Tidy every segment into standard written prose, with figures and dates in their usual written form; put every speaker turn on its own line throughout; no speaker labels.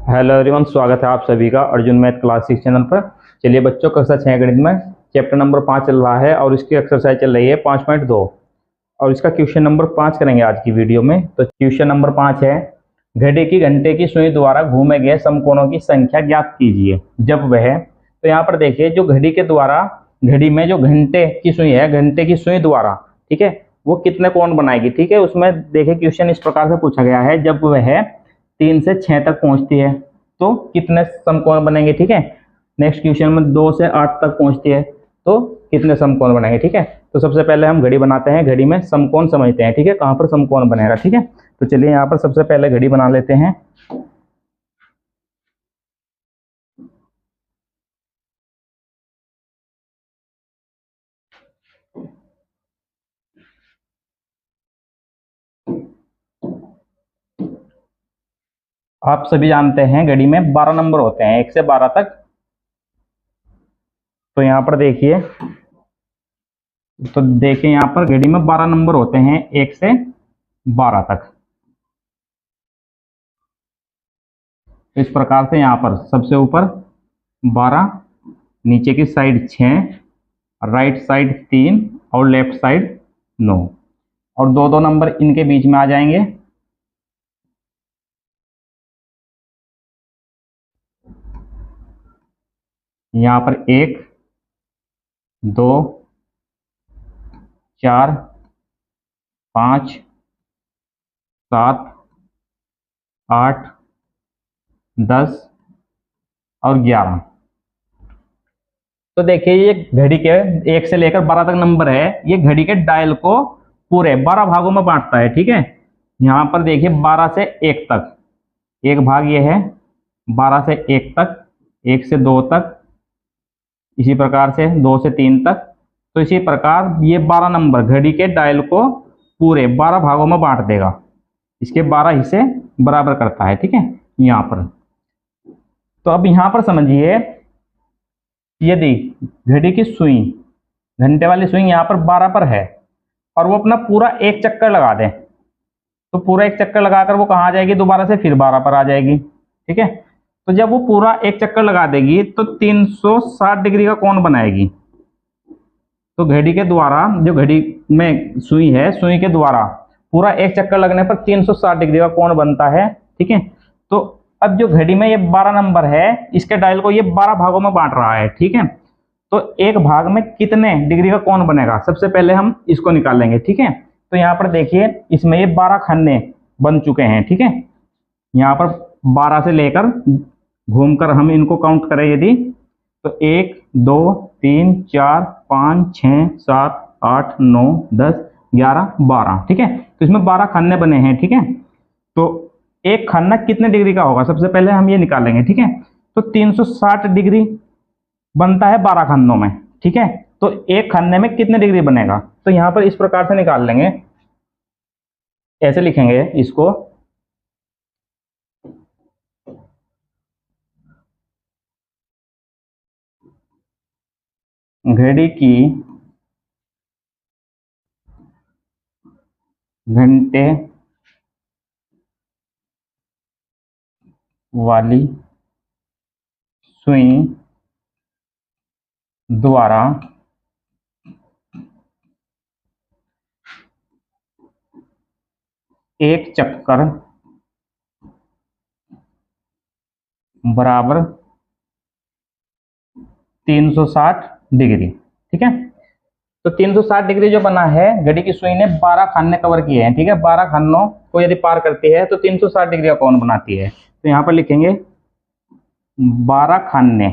Hello everyone, स्वागत है आप सभी का अर्जुन मैथ क्लास 6 चैनल पर। चलिए बच्चों, कक्षा 6 गणित में चैप्टर नंबर 5 चल रहा है और इसकी एक्सरसाइज चल रही है 5.2 और इसका क्वेश्चन नंबर 5 करेंगे आज की वीडियो में। तो क्वेश्चन नंबर 5 है, घड़ी की घंटे की सुई द्वारा घूमे गए समकोणों की संख्या ज्ञात कीजिए जब वह। तो यहाँ पर देखिए, जो घड़ी के द्वारा, घड़ी में जो घंटे की सुई है, घंटे की सुई द्वारा, ठीक है, वो कितने कोण बनाएगी। ठीक है, उसमें देखिए क्वेश्चन इस प्रकार से पूछा गया है, जब वह 3 से 6 तक पहुंचती है तो कितने समकोण बनेंगे। ठीक है, नेक्स्ट क्वेश्चन में 2 से 8 तक पहुंचती है तो कितने समकोण बनेंगे। ठीक है, तो सबसे पहले हम घड़ी बनाते हैं, घड़ी में समकोण समझते हैं। ठीक है, कहाँ पर समकोण बनेगा। ठीक है, तो चलिए यहाँ पर सबसे पहले घड़ी बना लेते हैं। आप सभी जानते हैं घड़ी में 12 नंबर होते हैं, 1 से 12 तक। तो यहाँ पर देखिए, यहाँ पर घड़ी में 12 नंबर होते हैं, 1 से 12 तक। इस प्रकार से यहाँ पर सबसे ऊपर 12, नीचे की साइड 6, राइट साइड 3 और लेफ्ट साइड 9, और दो दो नंबर इनके बीच में आ जाएंगे। यहाँ पर 1, 2, 4, 5, 7, 8, 10 और 11। तो देखिए, ये घड़ी के 1 से लेकर 12 तक नंबर है, ये घड़ी के डायल को पूरे 12 भागों में बांटता है। ठीक है, यहाँ पर देखिए 12 से 1 तक, एक भाग ये है 12 से 1 तक, 1 से 2 तक, इसी प्रकार से 2 से 3 तक। तो इसी प्रकार ये 12 नंबर घड़ी के डायल को पूरे 12 भागों में बांट देगा, इसके 12 हिस्से बराबर करता है। ठीक है, यहाँ पर तो अब यहाँ पर समझिए, यदि घड़ी की सुई, घंटे वाली सुई यहाँ पर 12 पर है और वो अपना पूरा एक चक्कर लगा दे, तो पूरा एक चक्कर लगाकर वो कहाँ आ जाएगी, दोबारा से फिर 12 पर आ जाएगी। ठीक है, तो जब वो पूरा एक चक्कर लगा देगी तो 360 डिग्री का कोण बनाएगी। तो घड़ी के द्वारा, जो घड़ी में सुई है, सुई के द्वारा पूरा एक चक्कर लगने पर 360 डिग्री का कोण बनता है। ठीक है, तो अब जो घड़ी में ये 12 नंबर है, इसके डायल को ये 12 भागों में बांट रहा है। ठीक है, तो एक भाग में कितने डिग्री का कोण बनेगा, सबसे पहले हम इसको निकालेंगे। ठीक है, तो यहाँ पर देखिए, इसमें ये 12 खन्ने बन चुके हैं। ठीक है, यहाँ पर 12 से लेकर घूमकर हम इनको काउंट करें यदि, तो 1, 2, 3, 4, 5, 6, 7, 8, 9, 10, 11, 12। ठीक है, तो इसमें 12 खन्ने बने हैं। ठीक है, तो एक खन्ना कितने डिग्री का होगा, सबसे पहले हम ये निकालेंगे। ठीक है, तो 360 डिग्री बनता है 12 खन्नों में। ठीक है, तो एक खन्ने में कितने डिग्री बनेगा, तो यहाँ पर इस प्रकार से निकाल लेंगे, ऐसे लिखेंगे इसको। घड़ी की घंटे वाली सुई द्वारा एक चक्कर बराबर 360 डिग्री। ठीक है, तो 360 डिग्री जो बना है, घड़ी की सुई ने 12 खाने कवर किए हैं। ठीक है, 12 खानों को यदि पार करती है तो 360 डिग्री का कोण बनाती है। तो यहाँ पर लिखेंगे 12 खाने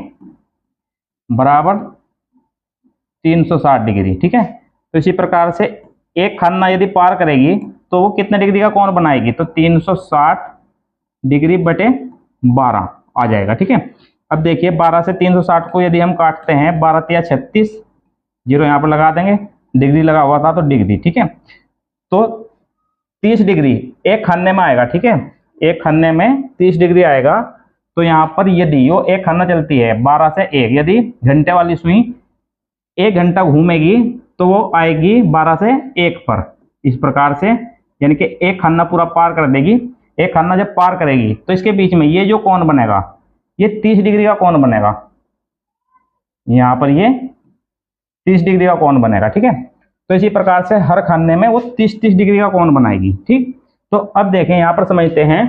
बराबर 360 डिग्री। ठीक है, तो इसी प्रकार से एक खाना यदि पार करेगी तो वो कितने डिग्री का कोण बनाएगी, तो 360 डिग्री बटे 12 आ जाएगा। ठीक है, अब देखिए 12 से 360 को यदि हम काटते हैं, 12 तिया 36, जीरो यहाँ पर लगा देंगे, डिग्री लगा हुआ था तो डिग्री। ठीक है, तो 30 डिग्री एक खन्ने में आएगा। ठीक है, एक खन्ने में 30 डिग्री आएगा। तो यहाँ पर यदि वो एक खन्ना चलती है 12 से 1, यदि घंटे वाली सुई 1 घंटा घूमेगी तो वो आएगी 12 से 1 पर, इस प्रकार से, यानी कि एक खन्ना पूरा पार कर देगी एक खाना जब पार करेगी तो इसके बीच में ये जो कोण बनेगा ये 30 डिग्री का कोण बनेगा, यहाँ पर ये 30 डिग्री का कोण बनेगा। ठीक है, तो इसी प्रकार से हर खाने में वो 30-30 डिग्री का कोण बनाएगी। ठीक, तो अब देखें यहाँ पर समझते हैं,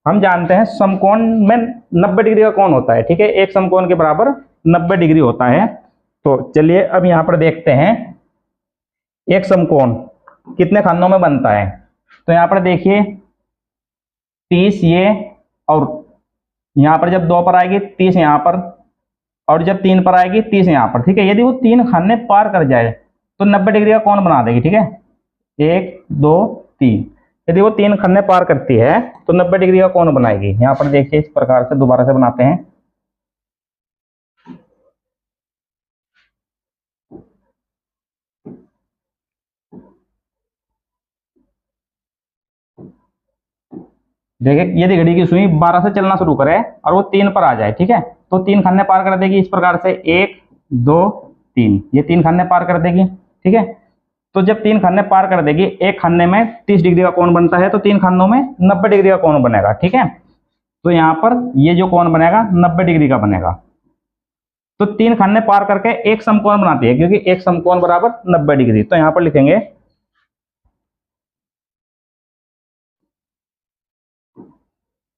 हम जानते हैं समकोण में 90 डिग्री का कोण होता है। ठीक है, एक समकोण के बराबर 90 डिग्री होता है। तो चलिए अब यहाँ पर देखते हैं एक समकोण कितने खानों में बनता है। तो यहाँ पर देखिए 30 ये, और यहाँ पर जब 2 पर आएगी 30 यहाँ पर, और जब 3 पर आएगी 30 यहाँ पर। ठीक है, यदि वो 3 खाने पार कर जाए तो 90 डिग्री का कोण बना देगी। ठीक है, 1 2 3, यदि वो 3 खन्ने पार करती है तो 90 डिग्री का कोण बनाएगी। यहाँ पर देखिए इस प्रकार से दोबारा से बनाते हैं। देखिए यदि घड़ी की सुई 12 से चलना शुरू करे और वो 3 पर आ जाए, ठीक है, तो 3 खन्ने पार कर देगी इस प्रकार से, 1 2 3, ये 3 खन्ने पार कर देगी। ठीक है, तो जब 3 खन्ने पार कर देगी, एक खन्ने में 30 डिग्री का कोण बनता है तो 3 खन्नों में 90 डिग्री का कोण बनेगा। ठीक है, तो यहाँ पर ये जो कोण बनेगा 90 डिग्री का बनेगा। तो 3 खन्ने पार करके एक समकोण बनाती है, क्योंकि एक समकोण बराबर 90 डिग्री। तो यहाँ पर लिखेंगे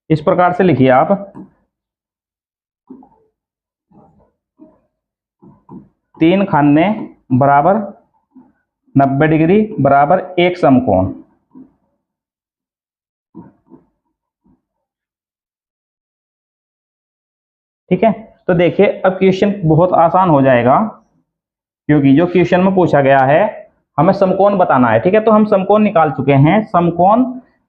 इस प्रकार से, लिखिए आप 3 खाने बराबर 90 डिग्री बराबर एक समकोण। ठीक है, तो देखिए अब क्वेश्चन बहुत आसान हो जाएगा, क्योंकि जो क्वेश्चन में पूछा गया है हमें समकोण बताना है। ठीक है, तो हम समकोण निकाल चुके हैं। समकोण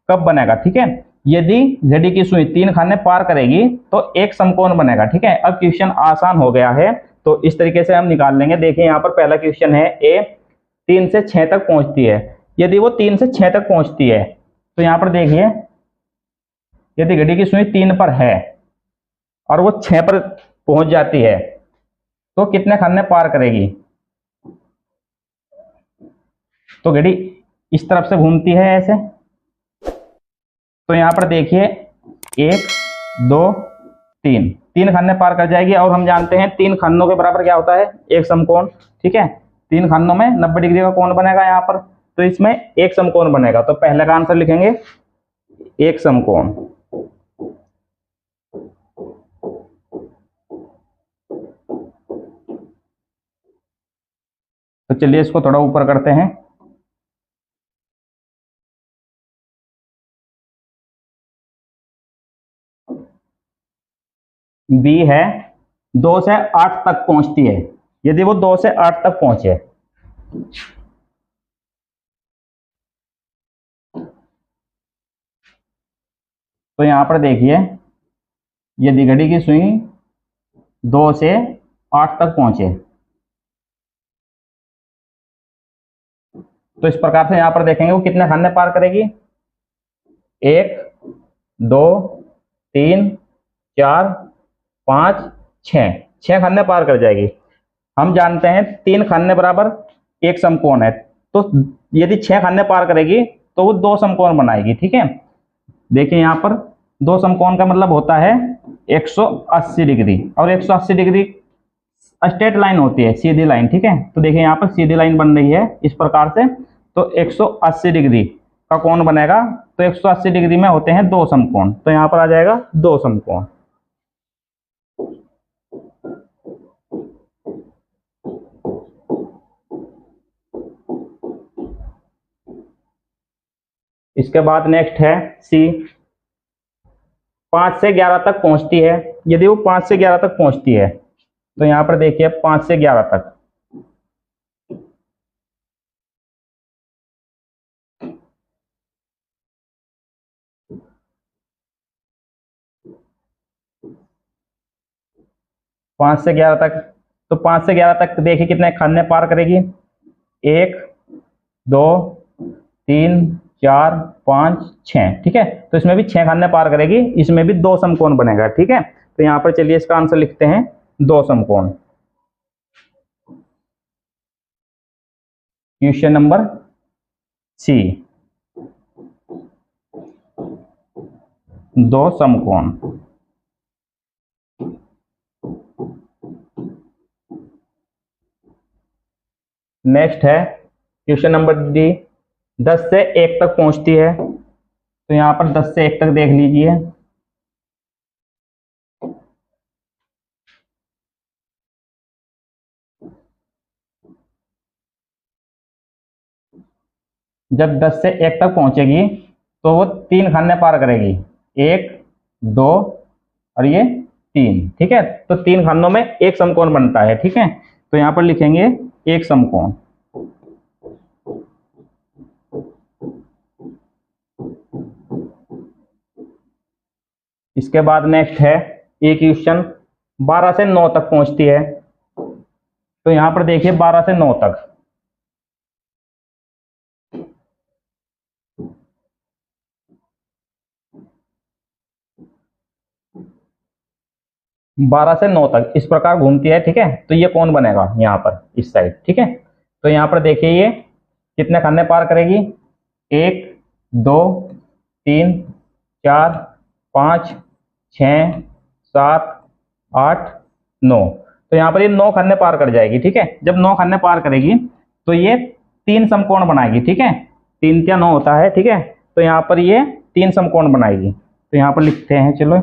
कब बनेगा? ठीक है, यदि घड़ी की सुई 3 खाने पार करेगी तो एक समकोण बनेगा। ठीक है, अब क्वेश्चन आसान हो गया है, तो इस तरीके से हम निकाल लेंगे। देखिए यहाँ पर पहला क्वेश्चन है, ए 3 से 6 तक पहुंचती है। यदि वो 3 से 6 तक पहुंचती है तो यहाँ पर देखिए यदि घड़ी की सुई 3 पर है और वो 6 पर पहुंच जाती है तो कितने खाने पार करेगी? तो घड़ी इस तरफ से घूमती है ऐसे, तो यहाँ पर देखिए 1 2 3, 3 खाने पार कर जाएगी। और हम जानते हैं 3 खानों के बराबर क्या होता है? एक समकोण। ठीक है, 3 खानों में 90 डिग्री का कोण बनेगा यहाँ पर, तो इसमें एक समकोण बनेगा। तो पहले का आंसर लिखेंगे एक समकोण। तो चलिए इसको थोड़ा ऊपर करते हैं। बी है 2 से 8 तक पहुंचती है। यदि वो 2 से 8 तक पहुंचे तो यहां पर देखिए यदि घड़ी की सुई 2 से 8 तक पहुंचे तो इस प्रकार से यहां पर देखेंगे वो कितने खाने पार करेगी? 1 2 3 4 5 6, 6 खाने पार कर जाएगी। हम जानते हैं 3 खाने बराबर एक समकोण है, तो यदि 6 खाने पार करेगी तो वो 2 समकोण बनाएगी। ठीक है, देखिए यहाँ पर 2 समकोण का मतलब होता है 180 डिग्री, और 180 डिग्री स्ट्रेट लाइन होती है, सीधी लाइन। ठीक है, तो देखिए यहाँ पर सीधी लाइन बन रही है इस प्रकार से, तो 180 डिग्री का कोण बनेगा। तो 180 डिग्री में होते हैं 2 समकोण, तो यहाँ पर आ जाएगा 2 समकोण। इसके बाद नेक्स्ट है सी, 5 से 11 तक पहुंचती है। यदि वो 5 से 11 तक पहुंचती है तो यहां पर देखिए 5 से 11 तक, पांच से 11 तक, तो 5 से 11 तक देखिए कितने खाने पार करेगी? 1 2 3 4 5 6। ठीक है, तो इसमें भी 6 खाने पार करेगी, इसमें भी 2 समकोण बनेगा। ठीक है, तो यहाँ पर चलिए इसका आंसर लिखते हैं 2 समकोण। Question number C. 2 समकोण। नेक्स्ट है क्वेश्चन नंबर डी, 10 से 1 तक पहुंचती है। तो यहां पर 10 से 1 तक देख लीजिए। जब 10 से 1 तक पहुंचेगी तो वो 3 खाने पार करेगी, 1 2 और ये 3। ठीक है, तो 3 खानों में एक समकोण बनता है। ठीक है, तो यहां पर लिखेंगे एक समकोण। इसके बाद नेक्स्ट है एक क्वेश्चन, 12 से 9 तक पहुंचती है। तो यहां पर देखिए 12 से 9 तक, बारह से 9 तक इस प्रकार घूमती है। ठीक है, तो ये कौन बनेगा यहाँ पर इस साइड। ठीक है, तो यहाँ पर देखिए ये कितने खाने पार करेगी, 1 2 3 4 5 6 7 8 9। तो यहाँ पर ये 9 खाने पार कर जाएगी। ठीक है, जब 9 खाने पार करेगी तो ये 3 समकोण बनाएगी। ठीक है, 3 क्या 9 होता है। ठीक है, तो यहाँ पर ये 3 समकोण बनाएगी। तो यहाँ पर लिखते हैं, चलो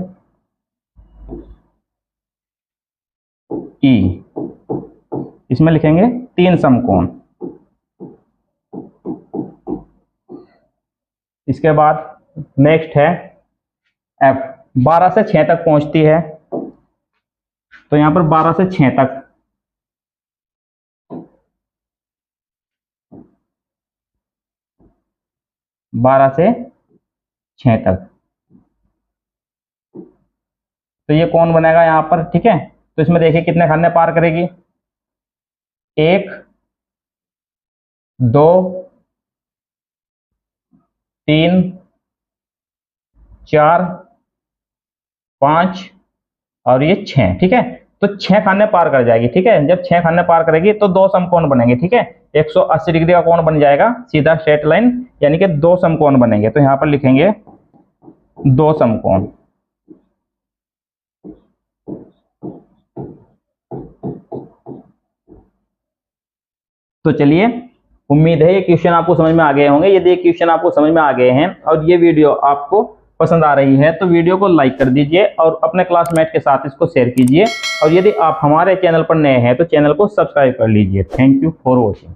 ई, इसमें लिखेंगे 3 समकोण। इसके बाद नेक्स्ट है एफ, 12 से 6 तक पहुंचती है। तो यहां पर 12 से 6 तक, बारह से 6 तक, तो ये कौन बनेगा यहां पर। ठीक है, तो इसमें देखिए कितने खाने पार करेगी, 1 2 3 4 5 और ये 6। ठीक है, तो 6 खाने पार कर जाएगी। ठीक है, जब 6 खाने पार करेगी तो 2 समकोण बनेंगे। ठीक है, 180 डिग्री का कोण बन जाएगा, सीधा स्ट्रेट लाइन, यानी कि 2 समकोण बनेंगे। तो यहां पर लिखेंगे 2 समकोण। तो चलिए, उम्मीद है ये क्वेश्चन आपको समझ में आ गए होंगे। यदि ये क्वेश्चन आपको समझ में आ गए हैं और ये वीडियो आपको पसंद आ रही है तो वीडियो को लाइक कर दीजिए और अपने क्लासमेट के साथ इसको शेयर कीजिए। और यदि आप हमारे चैनल पर नए हैं तो चैनल को सब्सक्राइब कर लीजिए। Thank you for watching.